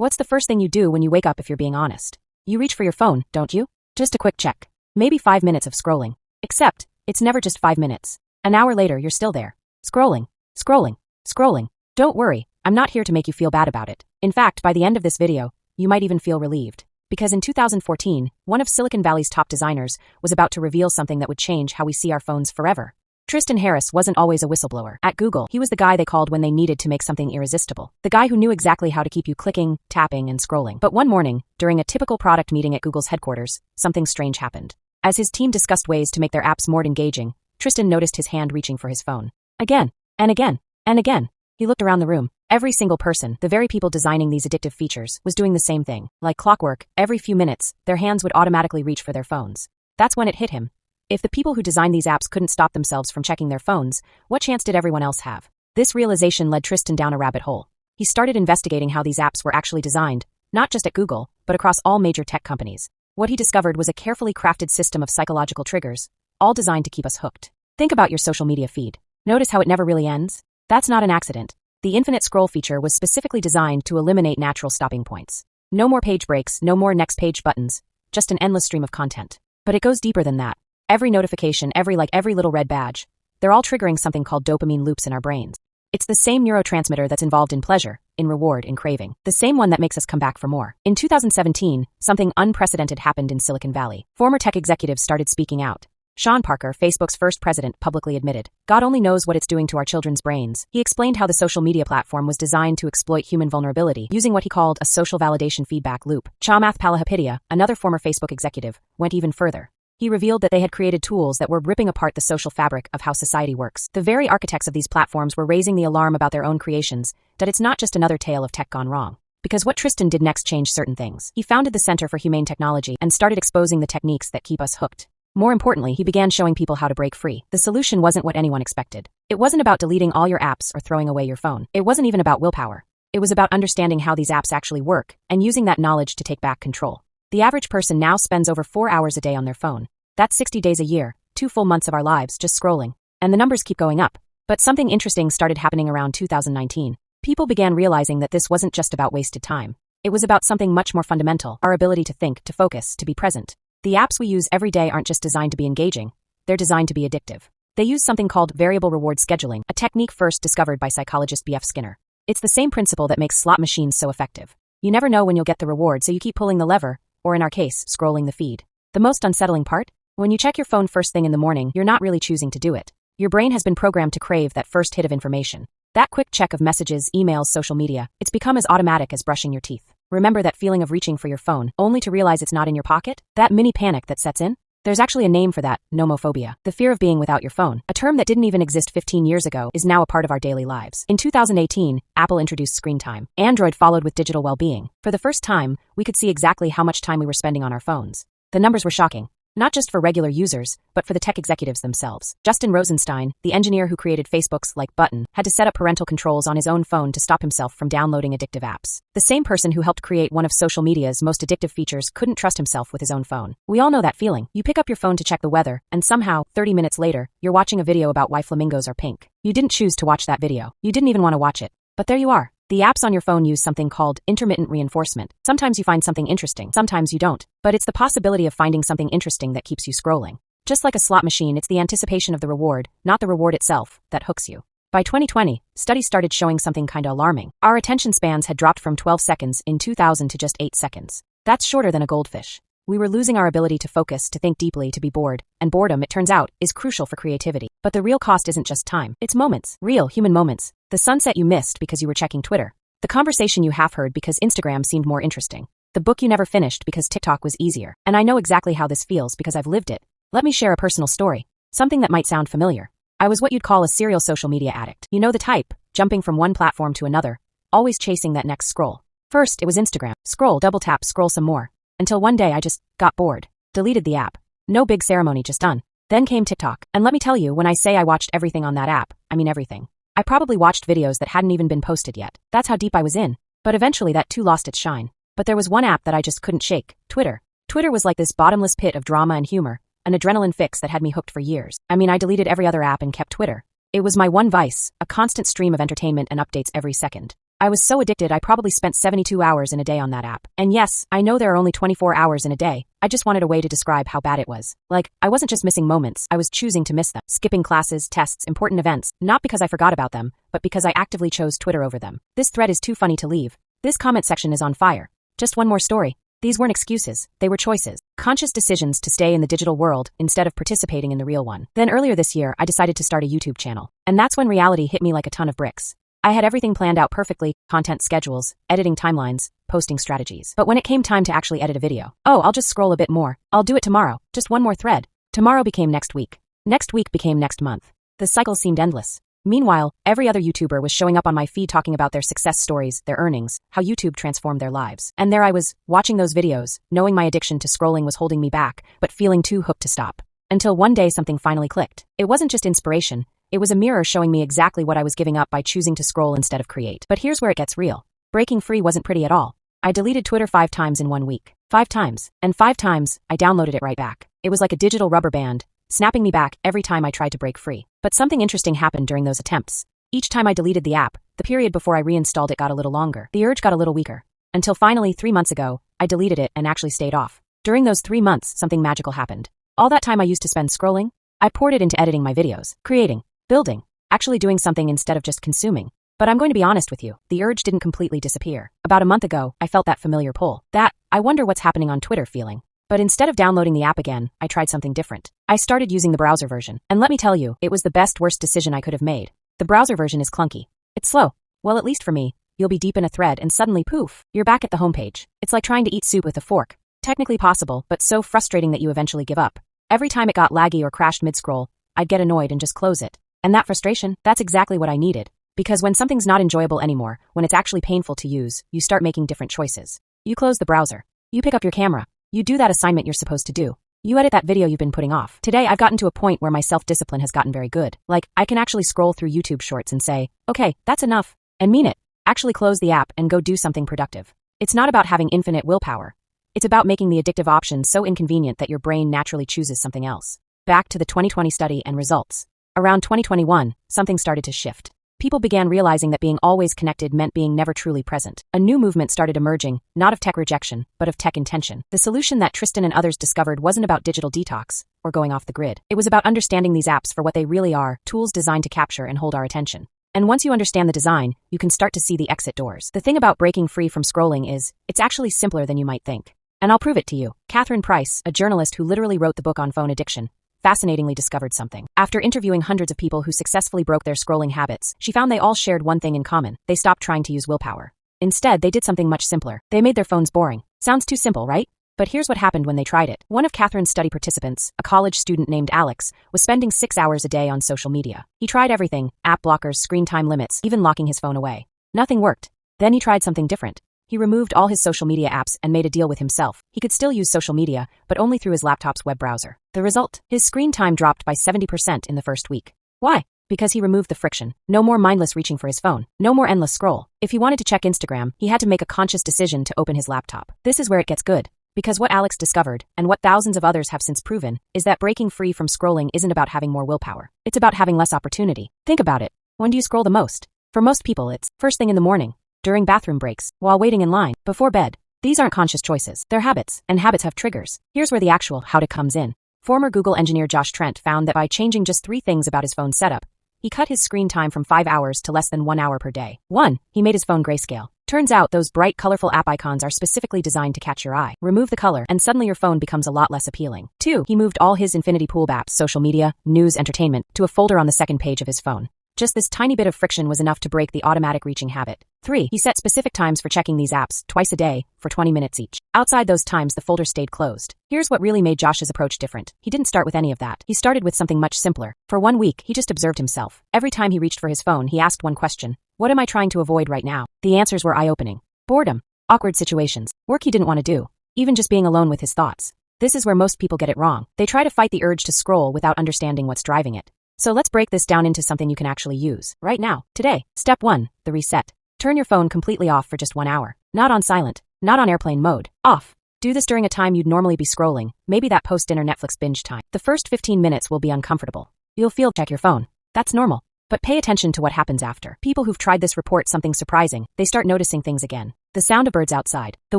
What's the first thing you do when you wake up if you're being honest? You reach for your phone, don't you? Just a quick check. Maybe 5 minutes of scrolling. Except, it's never just 5 minutes. An hour later, you're still there. Scrolling, scrolling, scrolling. Don't worry, I'm not here to make you feel bad about it. In fact, by the end of this video, you might even feel relieved. Because in 2014, one of Silicon Valley's top designers was about to reveal something that would change how we see our phones forever. Tristan Harris wasn't always a whistleblower. At Google, he was the guy they called when they needed to make something irresistible. The guy who knew exactly how to keep you clicking, tapping, and scrolling. But one morning, during a typical product meeting at Google's headquarters, something strange happened. As his team discussed ways to make their apps more engaging, Tristan noticed his hand reaching for his phone. Again, and again, and again. He looked around the room. Every single person, the very people designing these addictive features, was doing the same thing. Like clockwork, every few minutes, their hands would automatically reach for their phones. That's when it hit him. If the people who designed these apps couldn't stop themselves from checking their phones, what chance did everyone else have? This realization led Tristan down a rabbit hole. He started investigating how these apps were actually designed, not just at Google, but across all major tech companies. What he discovered was a carefully crafted system of psychological triggers, all designed to keep us hooked. Think about your social media feed. Notice how it never really ends? That's not an accident. The infinite scroll feature was specifically designed to eliminate natural stopping points. No more page breaks, no more next page buttons, just an endless stream of content. But it goes deeper than that. Every notification, every little red badge, they're all triggering something called dopamine loops in our brains. It's the same neurotransmitter that's involved in pleasure, in reward, in craving. The same one that makes us come back for more. In 2017, something unprecedented happened in Silicon Valley. Former tech executives started speaking out. Sean Parker, Facebook's first president, publicly admitted, "God only knows what it's doing to our children's brains." He explained how the social media platform was designed to exploit human vulnerability, using what he called a social validation feedback loop. Chamath Palihapitiya, another former Facebook executive, went even further. He revealed that they had created tools that were ripping apart the social fabric of how society works. The very architects of these platforms were raising the alarm about their own creations, that it's not just another tale of tech gone wrong. Because what Tristan did next changed certain things. He founded the Center for Humane Technology and started exposing the techniques that keep us hooked. More importantly, he began showing people how to break free. The solution wasn't what anyone expected. It wasn't about deleting all your apps or throwing away your phone. It wasn't even about willpower. It was about understanding how these apps actually work and using that knowledge to take back control. The average person now spends over 4 hours a day on their phone. That's 60 days a year, 2 full months of our lives just scrolling. And the numbers keep going up. But something interesting started happening around 2019. People began realizing that this wasn't just about wasted time. It was about something much more fundamental, our ability to think, to focus, to be present. The apps we use every day aren't just designed to be engaging, they're designed to be addictive. They use something called variable reward scheduling, a technique first discovered by psychologist B.F. Skinner. It's the same principle that makes slot machines so effective. You never know when you'll get the reward, so you keep pulling the lever, or in our case, scrolling the feed. The most unsettling part? When you check your phone first thing in the morning, you're not really choosing to do it. Your brain has been programmed to crave that first hit of information. That quick check of messages, emails, social media, it's become as automatic as brushing your teeth. Remember that feeling of reaching for your phone, only to realize it's not in your pocket? That mini panic that sets in? There's actually a name for that, nomophobia. The fear of being without your phone. A term that didn't even exist 15 years ago is now a part of our daily lives. In 2018, Apple introduced screen time. Android followed with digital well-being. For the first time, we could see exactly how much time we were spending on our phones. The numbers were shocking. Not just for regular users, but for the tech executives themselves. Justin Rosenstein, the engineer who created Facebook's like button, had to set up parental controls on his own phone to stop himself from downloading addictive apps. The same person who helped create one of social media's most addictive features couldn't trust himself with his own phone. We all know that feeling. You pick up your phone to check the weather, and somehow, 30 minutes later, you're watching a video about why flamingos are pink. You didn't choose to watch that video. You didn't even want to watch it. But there you are. The apps on your phone use something called intermittent reinforcement. Sometimes you find something interesting, sometimes you don't. But it's the possibility of finding something interesting that keeps you scrolling. Just like a slot machine, it's the anticipation of the reward, not the reward itself, that hooks you. By 2020, studies started showing something kinda alarming. Our attention spans had dropped from 12 seconds in 2000 to just 8 seconds. That's shorter than a goldfish. We were losing our ability to focus, to think deeply, to be bored. And boredom, it turns out, is crucial for creativity. But the real cost isn't just time. It's moments. Real, human moments. The sunset you missed because you were checking Twitter. The conversation you half-heard because Instagram seemed more interesting. The book you never finished because TikTok was easier. And I know exactly how this feels because I've lived it. Let me share a personal story. Something that might sound familiar. I was what you'd call a serial social media addict. You know the type, jumping from one platform to another, always chasing that next scroll. First, it was Instagram. Scroll, double tap, scroll some more. Until one day I just got bored. Deleted the app. No big ceremony, just done. Then came TikTok. And let me tell you, when I say I watched everything on that app, I mean everything. I probably watched videos that hadn't even been posted yet. That's how deep I was in. But eventually that too lost its shine. But there was one app that I just couldn't shake. Twitter. Twitter was like this bottomless pit of drama and humor, an adrenaline fix that had me hooked for years. I mean, I deleted every other app and kept Twitter. It was my one vice, a constant stream of entertainment and updates every second. I was so addicted I probably spent 72 hours in a day on that app. And yes, I know there are only 24 hours in a day. I just wanted a way to describe how bad it was. Like, I wasn't just missing moments, I was choosing to miss them. Skipping classes, tests, important events, not because I forgot about them, but because I actively chose Twitter over them. This thread is too funny to leave. This comment section is on fire. Just one more story. These weren't excuses, they were choices. Conscious decisions to stay in the digital world instead of participating in the real one. Then earlier this year, I decided to start a YouTube channel. And that's when reality hit me like a ton of bricks. I had everything planned out perfectly, content schedules, editing timelines, posting strategies. But when it came time to actually edit a video, I'll just scroll a bit more. I'll do it tomorrow. Just one more thread. Tomorrow became next week. Next week became next month. The cycle seemed endless. Meanwhile, every other YouTuber was showing up on my feed talking about their success stories, their earnings, how YouTube transformed their lives. And there I was, watching those videos, knowing my addiction to scrolling was holding me back, but feeling too hooked to stop. Until one day something finally clicked. It wasn't just inspiration, it was a mirror showing me exactly what I was giving up by choosing to scroll instead of create. But here's where it gets real. Breaking free wasn't pretty at all. I deleted Twitter 5 times in 1 week. 5 times. And 5 times, I downloaded it right back. It was like a digital rubber band, snapping me back every time I tried to break free. But something interesting happened during those attempts. Each time I deleted the app, the period before I reinstalled it got a little longer. The urge got a little weaker. Until finally, 3 months ago, I deleted it and actually stayed off. During those 3 months, something magical happened. All that time I used to spend scrolling, I poured it into editing my videos, creating, building, actually doing something instead of just consuming. But I'm going to be honest with you, the urge didn't completely disappear. About a month ago, I felt that familiar pull. That, I wonder what's happening on Twitter feeling. But instead of downloading the app again, I tried something different. I started using the browser version. And let me tell you, it was the worst decision I could have made. The browser version is clunky. It's slow. Well, at least for me. You'll be deep in a thread and suddenly poof, you're back at the homepage. It's like trying to eat soup with a fork. Technically possible, but so frustrating that you eventually give up. Every time it got laggy or crashed mid-scroll, I'd get annoyed and just close it. And that frustration, that's exactly what I needed. Because when something's not enjoyable anymore, when it's actually painful to use, you start making different choices. You close the browser. You pick up your camera. You do that assignment you're supposed to do. You edit that video you've been putting off. Today, I've gotten to a point where my self-discipline has gotten very good. Like, I can actually scroll through YouTube shorts and say, okay, that's enough, and mean it. Actually close the app and go do something productive. It's not about having infinite willpower. It's about making the addictive option so inconvenient that your brain naturally chooses something else. Back to the 2020 study and results. Around 2021, something started to shift. People began realizing that being always connected meant being never truly present. A new movement started emerging, not of tech rejection, but of tech intention. The solution that Tristan and others discovered wasn't about digital detox or going off the grid. It was about understanding these apps for what they really are, tools designed to capture and hold our attention. And once you understand the design, you can start to see the exit doors. The thing about breaking free from scrolling is, it's actually simpler than you might think. And I'll prove it to you. Catherine Price, a journalist who literally wrote the book on phone addiction, fascinatingly discovered something. After interviewing hundreds of people who successfully broke their scrolling habits, she found they all shared one thing in common. They stopped trying to use willpower. Instead, they did something much simpler. They made their phones boring. Sounds too simple, right? But here's what happened when they tried it. One of Catherine's study participants, a college student named Alex, was spending 6 hours a day on social media. He tried everything, app blockers, screen time limits, even locking his phone away. Nothing worked. Then he tried something different. He removed all his social media apps and made a deal with himself. He could still use social media, but only through his laptop's web browser. The result? His screen time dropped by 70% in the first week. Why? Because he removed the friction. No more mindless reaching for his phone. No more endless scroll. If he wanted to check Instagram, he had to make a conscious decision to open his laptop. This is where it gets good. Because what Alex discovered, and what thousands of others have since proven, is that breaking free from scrolling isn't about having more willpower. It's about having less opportunity. Think about it. When do you scroll the most? For most people, it's first thing in the morning, during bathroom breaks, while waiting in line, before bed. These aren't conscious choices. They're habits, and habits have triggers. Here's where the actual how-to comes in. Former Google engineer Josh Trent found that by changing just 3 things about his phone setup, he cut his screen time from 5 hours to less than 1 hour per day. 1. He made his phone grayscale. Turns out those bright, colorful app icons are specifically designed to catch your eye. Remove the color, and suddenly your phone becomes a lot less appealing. 2. He moved all his infinity pool apps, social media, news, entertainment, to a folder on the second page of his phone. Just this tiny bit of friction was enough to break the automatic reaching habit. 3. He set specific times for checking these apps, twice a day, for 20 minutes each. Outside those times, the folder stayed closed. Here's what really made Josh's approach different. He didn't start with any of that. He started with something much simpler. For 1 week, he just observed himself. Every time he reached for his phone, he asked one question. What am I trying to avoid right now? The answers were eye-opening. Boredom. Awkward situations. Work he didn't want to do. Even just being alone with his thoughts. This is where most people get it wrong. They try to fight the urge to scroll without understanding what's driving it. So let's break this down into something you can actually use, right now, today. Step 1, the reset. Turn your phone completely off for just 1 hour. Not on silent, not on airplane mode, off. Do this during a time you'd normally be scrolling, maybe that post-dinner Netflix binge time. The first 15 minutes will be uncomfortable. You'll feel check your phone. That's normal. But pay attention to what happens after. People who've tried this report something surprising. They start noticing things again. The sound of birds outside. The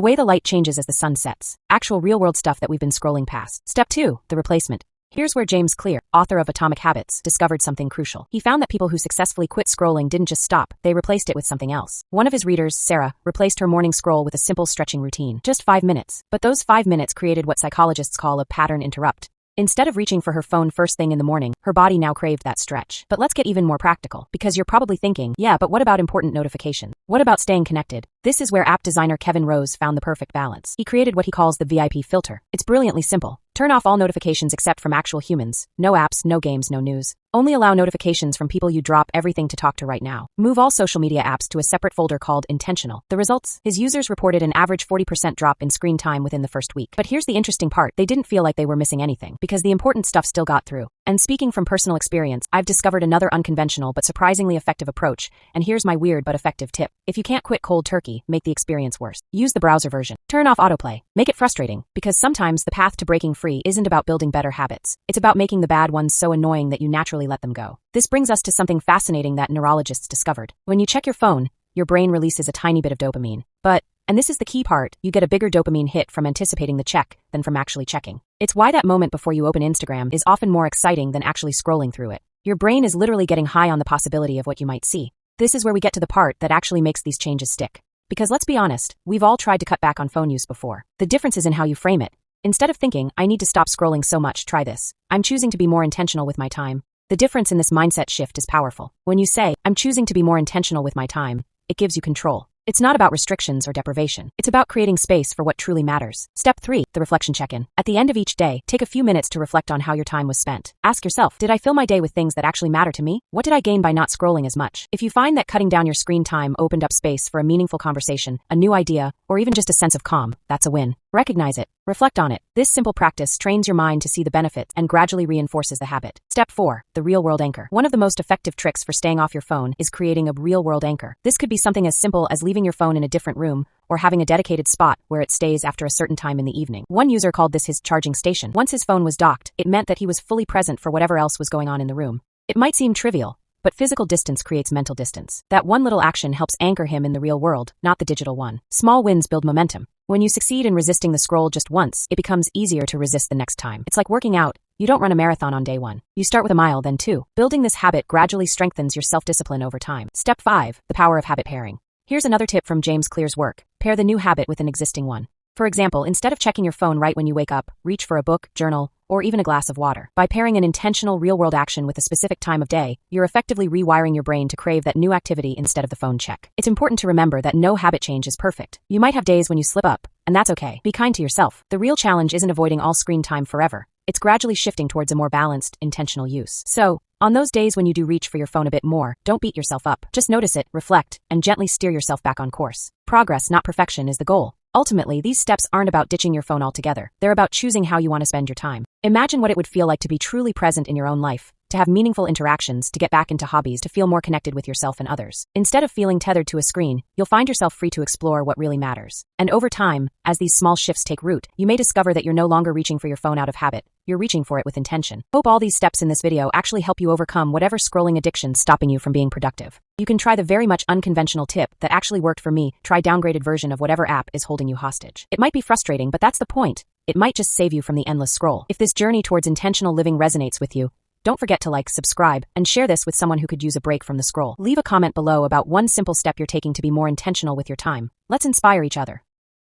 way the light changes as the sun sets. Actual real-world stuff that we've been scrolling past. Step 2. The replacement. Here's where James Clear, author of Atomic Habits, discovered something crucial. He found that people who successfully quit scrolling didn't just stop, they replaced it with something else. One of his readers, Sarah, replaced her morning scroll with a simple stretching routine. Just 5 minutes. But those 5 minutes created what psychologists call a pattern interrupt. Instead of reaching for her phone first thing in the morning, her body now craved that stretch. But let's get even more practical, because you're probably thinking, yeah, but what about important notifications? What about staying connected? This is where app designer Kevin Rose found the perfect balance. He created what he calls the VIP filter. It's brilliantly simple. Turn off all notifications except from actual humans. No apps, no games, no news. Only allow notifications from people you drop everything to talk to right now. Move all social media apps to a separate folder called Intentional. The results? His users reported an average 40% drop in screen time within the first week. But here's the interesting part. They didn't feel like they were missing anything, because the important stuff still got through. And speaking from personal experience, I've discovered another unconventional but surprisingly effective approach, and here's my weird but effective tip. If you can't quit cold turkey, make the experience worse. Use the browser version. Turn off autoplay. Make it frustrating, because sometimes the path to breaking free isn't about building better habits. It's about making the bad ones so annoying that you naturally let them go. This brings us to something fascinating that neurologists discovered. When you check your phone, your brain releases a tiny bit of dopamine. But, and this is the key part, you get a bigger dopamine hit from anticipating the check than from actually checking. It's why that moment before you open Instagram is often more exciting than actually scrolling through it. Your brain is literally getting high on the possibility of what you might see. This is where we get to the part that actually makes these changes stick. Because let's be honest, we've all tried to cut back on phone use before. The difference is in how you frame it. Instead of thinking, I need to stop scrolling so much, try this. I'm choosing to be more intentional with my time. The difference in this mindset shift is powerful. When you say, I'm choosing to be more intentional with my time, it gives you control. It's not about restrictions or deprivation. It's about creating space for what truly matters. Step 3, the reflection check-in. At the end of each day, take a few minutes to reflect on how your time was spent. Ask yourself, did I fill my day with things that actually matter to me? What did I gain by not scrolling as much? If you find that cutting down your screen time opened up space for a meaningful conversation, a new idea, or even just a sense of calm, that's a win. Recognize it. Reflect on it. This simple practice trains your mind to see the benefits and gradually reinforces the habit. Step 4, the real-world anchor. One of the most effective tricks for staying off your phone is creating a real-world anchor. This could be something as simple as leaving your phone in a different room or having a dedicated spot where it stays after a certain time in the evening. One user called this his charging station. Once his phone was docked, it meant that he was fully present for whatever else was going on in the room. It might seem trivial, but physical distance creates mental distance. That one little action helps anchor him in the real world, not the digital one. Small wins build momentum. When you succeed in resisting the scroll just once, it becomes easier to resist the next time. It's like working out. You don't run a marathon on day 1. You start with a mile, then 2. Building this habit gradually strengthens your self-discipline over time. Step 5, the power of habit pairing. Here's another tip from James Clear's work. Pair the new habit with an existing one. For example, instead of checking your phone right when you wake up, reach for a book, journal, or even a glass of water. By pairing an intentional real-world action with a specific time of day, you're effectively rewiring your brain to crave that new activity instead of the phone check. It's important to remember that no habit change is perfect. You might have days when you slip up, and that's okay. Be kind to yourself. The real challenge isn't avoiding all screen time forever. It's gradually shifting towards a more balanced, intentional use. So, on those days when you do reach for your phone a bit more, don't beat yourself up. Just notice it, reflect, and gently steer yourself back on course. Progress, not perfection, is the goal. Ultimately, these steps aren't about ditching your phone altogether. They're about choosing how you want to spend your time. Imagine what it would feel like to be truly present in your own life, to have meaningful interactions, to get back into hobbies, to feel more connected with yourself and others. Instead of feeling tethered to a screen, you'll find yourself free to explore what really matters. And over time, as these small shifts take root, you may discover that you're no longer reaching for your phone out of habit. You're reaching for it with intention. Hope all these steps in this video actually help you overcome whatever scrolling addiction's stopping you from being productive. You can try the very much unconventional tip that actually worked for me. Try downgraded version of whatever app is holding you hostage. It might be frustrating, but that's the point. It might just save you from the endless scroll. If this journey towards intentional living resonates with you, don't forget to like, subscribe, and share this with someone who could use a break from the scroll. Leave a comment below about one simple step you're taking to be more intentional with your time. Let's inspire each other.